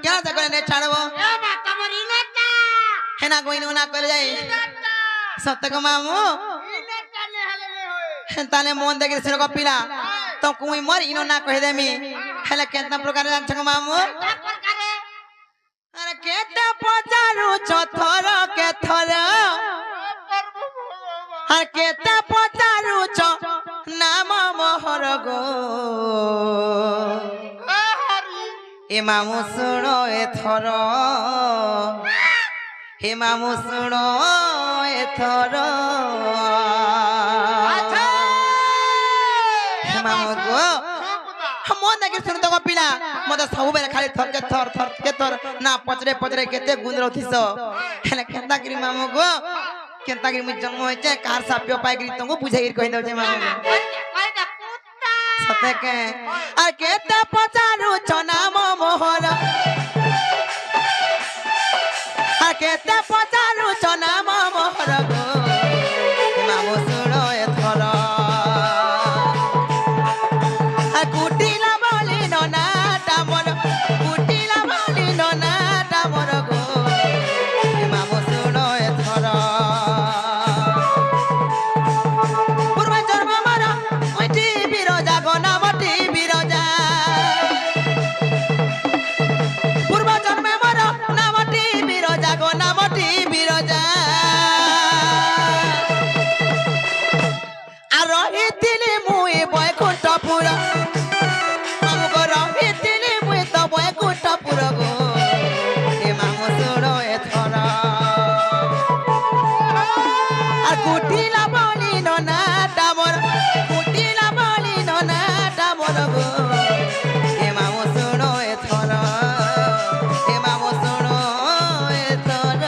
क्या जगह ने छाड़बो है ना कोई ना कर जाए सत्य को मामू ताले मन देखि सिर को पिला तो कोई मर इनो ना कह देमी हेले केतना प्रकार जान छ मामू अरे केते पचारू चथर के थर अरे केते पचारू छ नाम मोहर गो ए मामू सुनो ए थर हे मामू सुनो ए थर हे मामू गो मन देखि सुन तो पिला मते सब बेले खाली थर के थर ना पचरे पचरे केते गुण रथिस हेले केंता गिरी मामू गो केंता गिरी मु जन्म होइचे कार साप्यो पाइ गिरी तुमको बुझाइ गिरी कहि दउ छे मामू सते के आ केते पचारू छ नाम मोहर आ केते पचारू छ नाम मोहर गो मामू सुनो ए थर आ कुटिला बोली नना टामर कुटिला बोली नना टामर गो मामू सुनो ए थर पूर्व जन्म मर ओटी बिरजा गो नामटी बिरजा पूर्व जन्म मर नामटी बिरजा गो नामटी बिरजा आ रहितिली मुई बैकुंठपुर मामू गो रहितिली मुई तो बैकुंठपुर गो ए मामू सुनो ए थर आ कुटिला बोली नना टामर कुटिला बोली नना टामर गो ए मामू सुनो ए थर ए मामू सुनो ए थर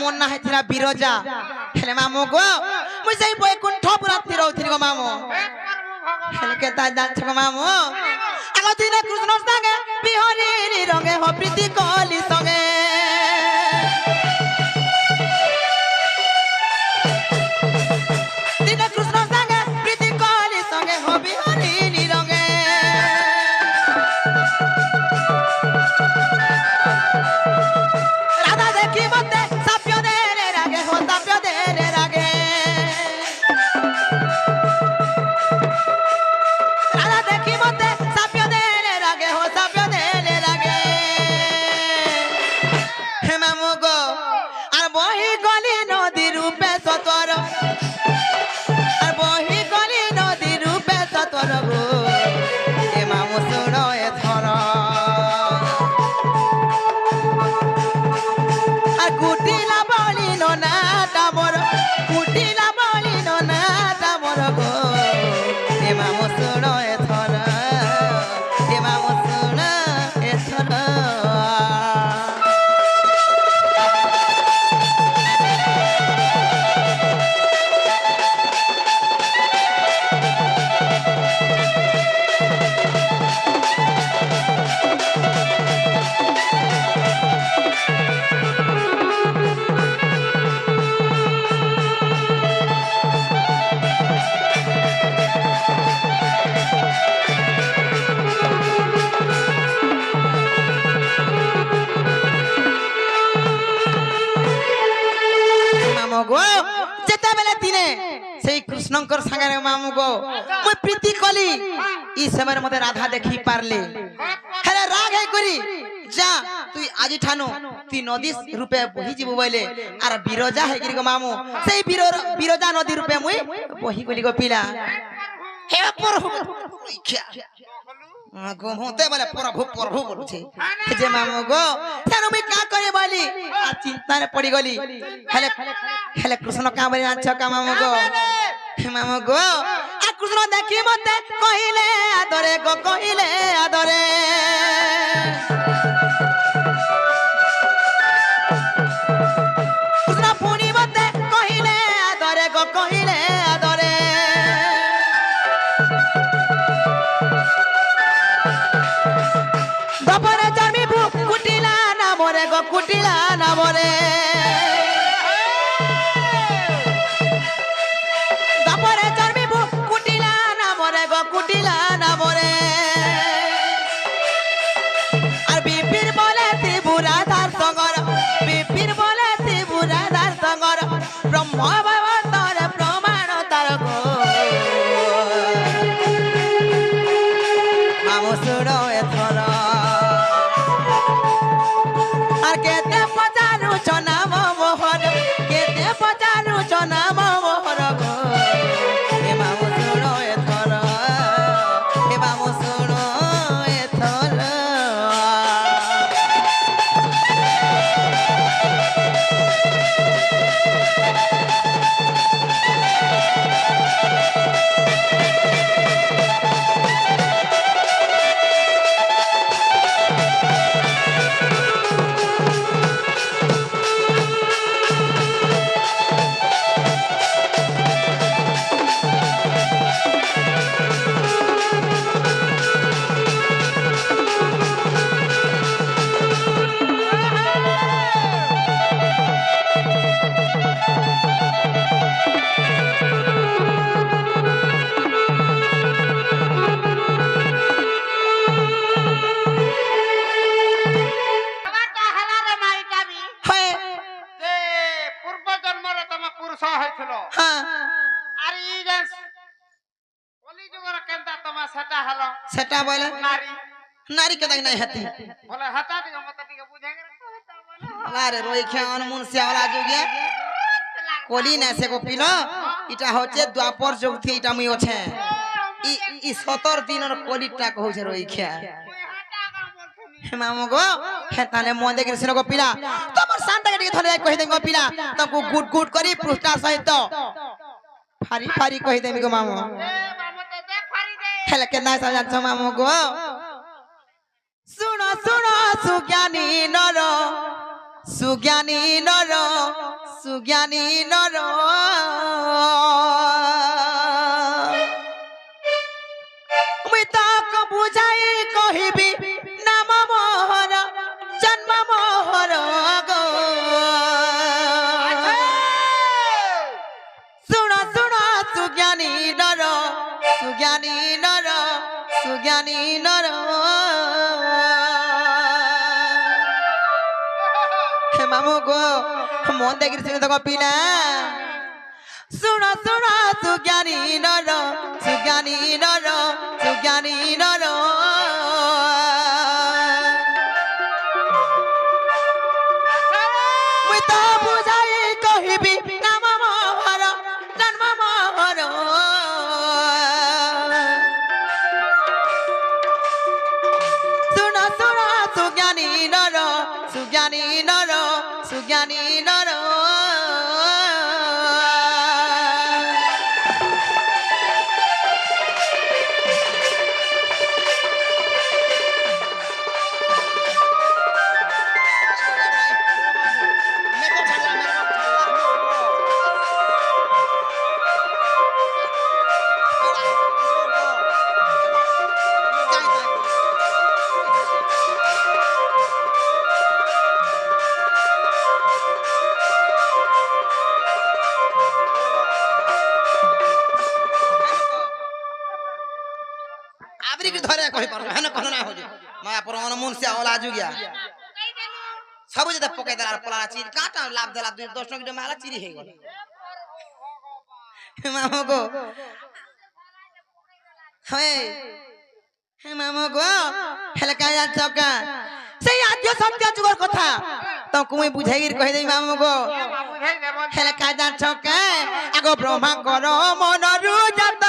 मन्ना हेथिरा बिरजा हेले मामू गो मुई सेई बैकुंठपुर रहथिनी गो मामू हेले के ता जान छ गो मामू आगो दिने कृष्ण संगे बिहरी रंगे हो प्रीति कली संगे दिने कृष्ण संगे प्रीति कली संगे हो बिहरी रंगे राधा देखी मते साप्यो दे रे रागे हो साप्यो दे रे रागे राधा देखी मते साप्यो दे रे रागे हो साप्यो दे रे रागे हे मामू गो आर बही गली नदी रूपे सतवर आर बही गली नदी रूपे सतवर गो ए मामू सुनो ए थर कुटिला बोली नना टामर कुटिला बोली नना टामर गो ए मामू सुनो ए थर ए मामू सुनो ए थर गो जेते बेले दिने सेई कृष्णंकर संगे मामू गो मु प्रीति कली ई समय मते राधा देखि पारले हेले राग हे करी যা তুই আজি ঠানো তুই নদী রূপে বহি ଯିବୁ বইলে আর বিরজা হেগিরি গো মামু সেই বিরজা নদী রূপে মুই বহি গলি গো পিলা হে প্রভু ইচ্ছা গো হতে বলে প্রভু প্রভু বলছে যে মামু গো কেন মুই কা করে বলি আর চিন্তারে পড়ি গলি হেলে হেলে কৃষ্ণ কা বলি আছ কা মামু গো মামু গো আর কৃষ্ণ দেখি মতে কহিলে আদরে গো কহিলে আদরে কৃষ্ণ পুনি মতে কহিলে আদরে গো কহিলে আদরে দপরে জন্মিবু কুটিলা না মরে গো কুটিলা না মরে দপরে জন্মিবু কুটিলা না মরে গো কুটিলা না মরে আর বিপির বলে ত্রিপুরাধার সঙ্গর বিপির বলে ত্রিপুরাধার সঙ্গর ব্রহ্ম ভবতর প্রমাণ তার গো মামু শুনো এথর আর কেতে পচারু চনাম মোহর কেতে পচারু চনাম মোহর গো হে মামু শুনো এথর হে মামু শুনো এথর হয় যে পূর্ব জন্মরে তুমি পুরুষ হয়েছিল হ্যাঁ আর এই যে কলিযুগর কেনতা তোমার সেটা হলো সেটা বলে নারী নারী কে দেখ নাই হাতি বলে হাতা দিকে মত দিকে বুঝে গেল আরে রই খান মুনসিয়া वाला যুগে কলি না সে কো পিল এটা হচ্ছে দ্বাপর যুগ থি এটা মুই আছে ই 17 দিনের কলিটা কহছে রই খা মামু গো হে তালে মন দেখি সিনো গো পিলা তোমার শান্তা কে ধরে কই দেন গো পিলা তকু গুড গুড করি পৃষ্ঠা সহিত ফারি ফারি কই দেমি গো মামু হেলে কে না সাজাছ মামু গো শুনো শুনো সুজ্ঞানী নর সুজ্ঞানী নর সুজ্ঞানী নর মুই তাক বুঝাই কহিবি নাম মোহর জন্ম মোহর গো শুণ শুণ সুজ্ঞানী নর সুজ্ঞানী নর সুজ্ঞানী নর হে মামু গো মন দেখি শুনে তো পিলা শুণ শুণ সুজ্ঞানী নর সুজ্ঞানী নর সুজ্ঞানী নর মুই তো বুঝাই কহিবি নাম মোহর জন্ম মোহর শুণ শুণ সুজ্ঞানী নর সুজ্ঞানী নর সুজ্ঞানী নর ধরে কই পারো হেন কোন না হজে মায়া পর মুনসিয়া ওলা যুগিয়া সবু যেতে পকাই দেলা আর পলা চির কাটা লাভ দেলা 10 টাকা মালা চিরি হয়ে গেল মামা গো হে হে মামা গো হেলে কায়া চকা সেই আজ सत्य जुगर कथा तुमको मुई बुझाई कहि देई मामू गो বুঝাই দেব हेले का जान छके आगो ब्रह्मा करो मनरु जात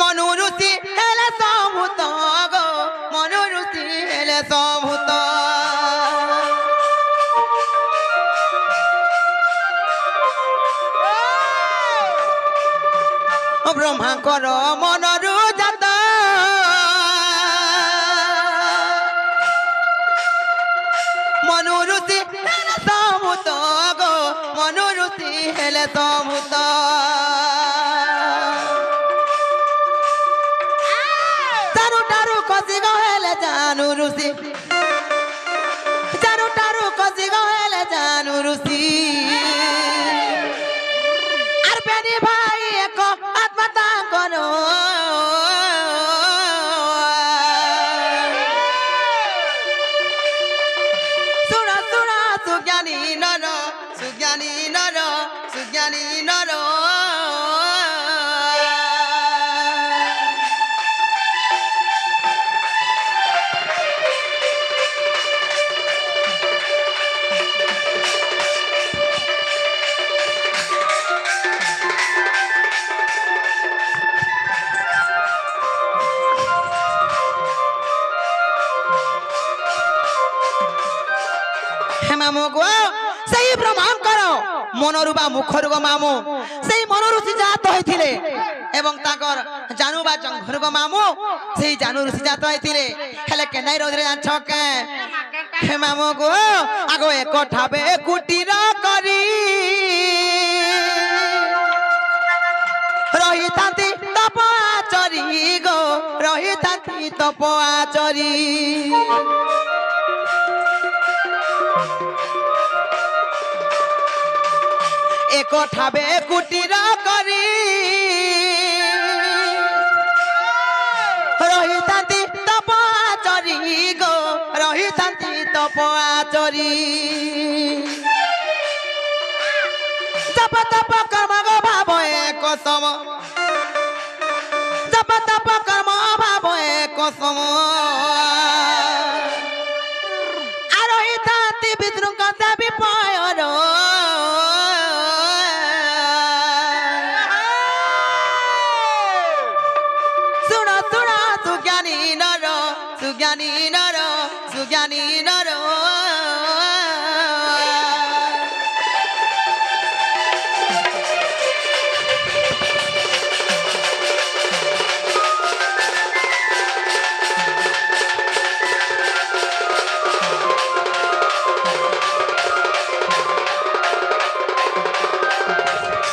मनुरुति हेले समूत गो मनुरुति हेले समूत ब्रह्मा करो मनरु जात मनुरुति हेले समूत गो मनुरुति हेले समूत चारु टारु कसी गहेले जानु रुसी चारु टारु कसी गहेले जानु रुसी आर बेनी भाई एक आत्महत्या करो सुना सुना सुज्ञानी नर सुज्ञानी नर सुज्ञानी नर मामू गो सही प्रमाण करो मनरु बा मुखरु गो मामू सही मनरु सी जात होइथिले एवं ताकर जानू बा जंघर गो मामू सही जानू सी जात होइथिले हेले केनाई रोदरे जान छके हे मामू गो आगो एक ठाबे कुटीर करी रही तांती तपआचरी गो रही तांती तपआचरी एक ठाबे कुटीर करी रही तांती तपआचरी गो रही तांती तपआचरी जप तप कर्म गो भाव एक सम जप तप कर्म भाव एक सम आरोही तांती विष्णु कथा विपयर सुज्ञानी नर सुज्ञानी नर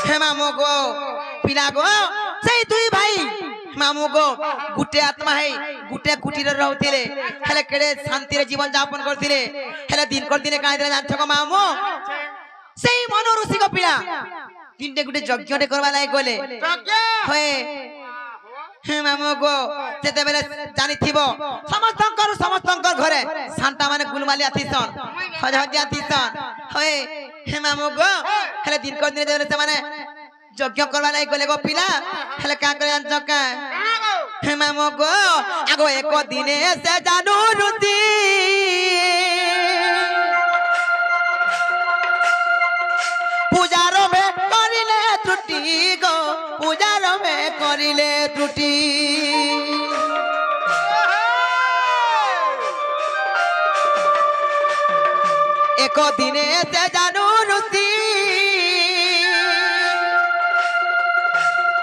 हे मामू गो पिला गो सही दुई भाई मामू गो गुटे आत्मा है गुटे कुटीर रहउथिले हेले केडे शांति रे जीवन यापन करथिले हेले दिन कर दिने काई दे जानछको मामू सेही मनो ऋषि को पिला तीनटे गुटे यज्ञ रे करबा लाई गले যজ্ঞ होए हे मामू गो जेते बेले जानि थिबो समस्तंकर घरे शांता माने गुलमाली आथिसन हजाजिया आथिसन होए हे मामू गो हेले दिन कर दिने से माने यज्ञ करबा लाई गले गो पिला हेले का करे जानछका हे मामू गो आगो एक दिने से जानू रुति पूजारो में करिले त्रुटि गो पूजारो में करिले त्रुटि एक दिने से जानू रुति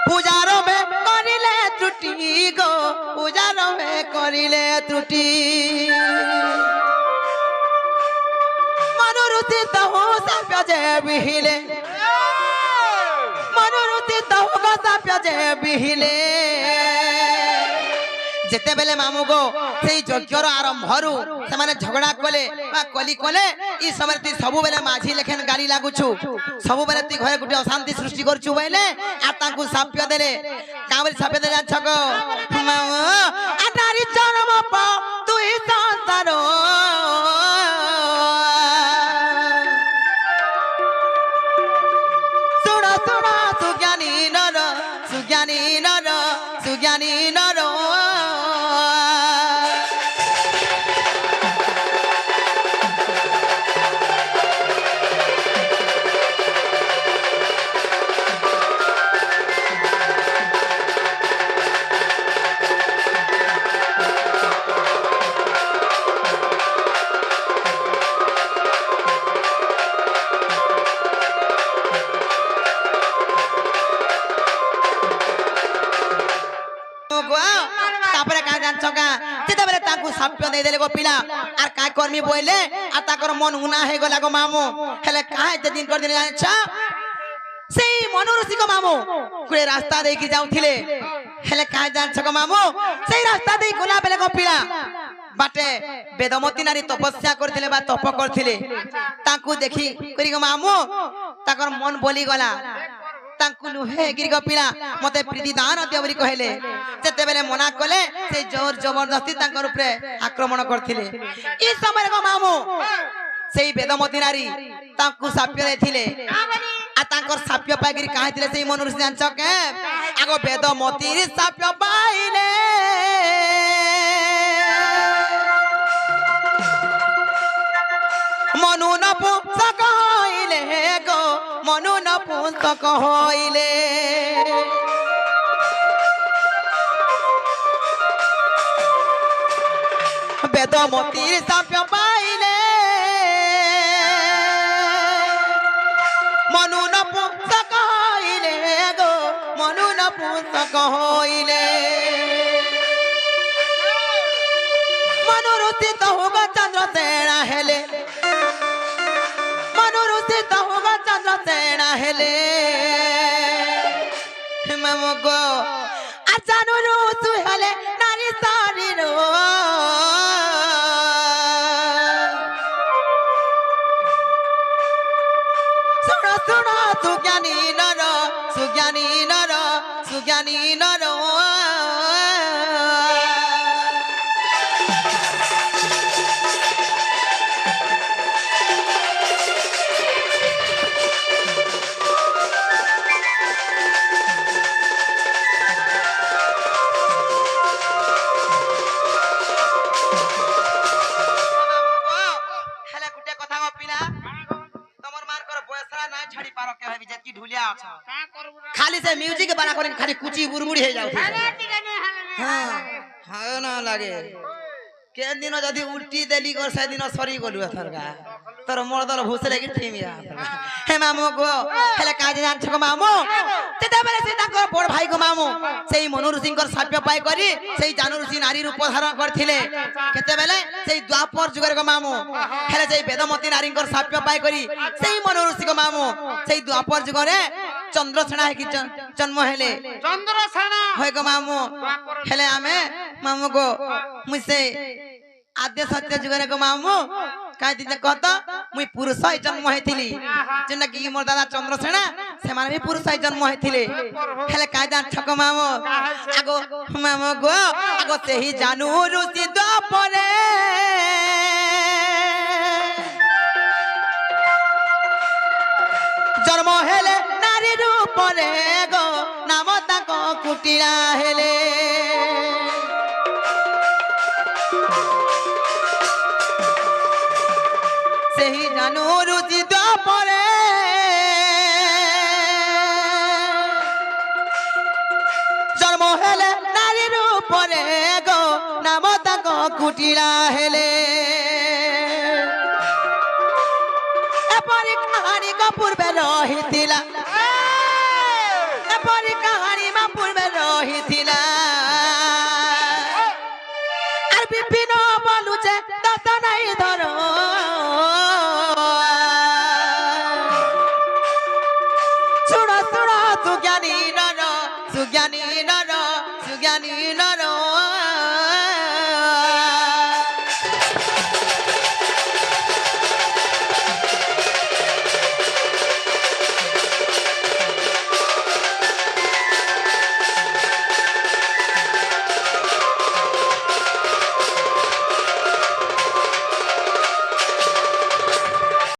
पूजारो में करिले त्रुटि गो पूजारो में करिले त्रुटि मनुरुति तहु साप्य जे बिहिले मनुरुति तहु को साप्य जे बिहिले जेते बेले मामू गो सेई यज्ञर आरंभरु से माने झगड़ा कले बा कली कले ई समय ती सबु बेले माझी लेखन गाली लागुछु सबु बेले ती घरे गुटे अशांति सृष्टि करछु बेले आ ताकू साप्य देले काबरी साप्य दे जान छको मामू आ नारी चरम प तू ही संसारो सुना सुना सुज्ञानी नर साप्य दे देले गो पिला आर का कर्मी बोले आ ताकर मन उना हे गला गो मामू हेले काहे ते दिन कर दिन जाने छ सेई मनोरसी को मामू कुए रास्ता दे की जाउथिले हेले काहे जान छ गो मामू सेई रास्ता दे गला बेले गो पिला बाटे वेदमती नारी तपस्या करथिले बा तप करथिले ताकू देखि करी गो मामू ताकर मन बोली गला तांकु नुहे गिरी गो पिला मते प्रीति दान दियो बली कहले सेते बेले मना कले से जोर जबरदस्ती तांकर ऊपर आक्रमण करथिले ई समय गो मामू सेई वेदमती नारी तांकु साप्य देथिले आ तांकर साप्य पागिरी काहिथिले सेई मनुष्य जान छके आगो वेदमती साप्य पाइले मनु न पुस्तक होइले गो मनु न पुस्तक होइले वेदमती साप्य पाइले मनु न पुस्तक होइले गो मनु न पुस्तक होइले मनोरुचित होगा चंद्रसेना हेले मनोरुचित होगा चंद्रसेना हेले मामू गो आचानु रुसु हेले नारी सारी रो सुनो सुनो सुज्ञानी नर सुज्ञानी नर सुज्ञानी नर खाली से म्यूजिक बना कर खाली कुची बुरमुड़ी हे जाउ हां हां ना लागे के दिन जदी उल्टी देली कर से दिन सरी गलु थरका तोर मर्दल भूसले की ठीमिया हे मामू गो हेले काजे जान छको मामू तेते बेले से ताकर बड़ भाई को मामू सेई मनोर सिंह कर साप्य पाई करी सेई जानू ऋषि नारी रूप धारण करथिले केते बेले सेई द्वापर जुगर को मामू हेले सेई वेदमती नारी कर साप्य पाई करी सेई मनोर ऋषि को मामू सेई द्वापर जुगरे चंद्रसेना है कि जन्म हेले चंद्रसेना होय गो मामू हेले आमे मामू गो मुसे आद्य सत्य जुगरे गो मामू काय दिते कहत मुई पुरुष ही जन्म हेथिली जेना कि मोर दादा चंद्रसेना से माने भी पुरुष ही जन्म हेथिले हेले काय जान छक मामू आगो मामू गो आगो से ही जानू ऋषि द्वापरे जन्म हेले नारी रूप रे गो नाम ताको कुटिला हेले सेही जानू ऋषि द्वापरे जन्म हेले नारी रूप रे गो नाम ताको कुटिला हेले एपरी कहानी को पूर्वे रहिथिला एपरी कहानी मा पूर्वे रहिथिला आर विपिन बोलुचे दस नहीं धरो सुनो सुनो सुज्ञानी नर सुज्ञानी नर सुज्ञानी नर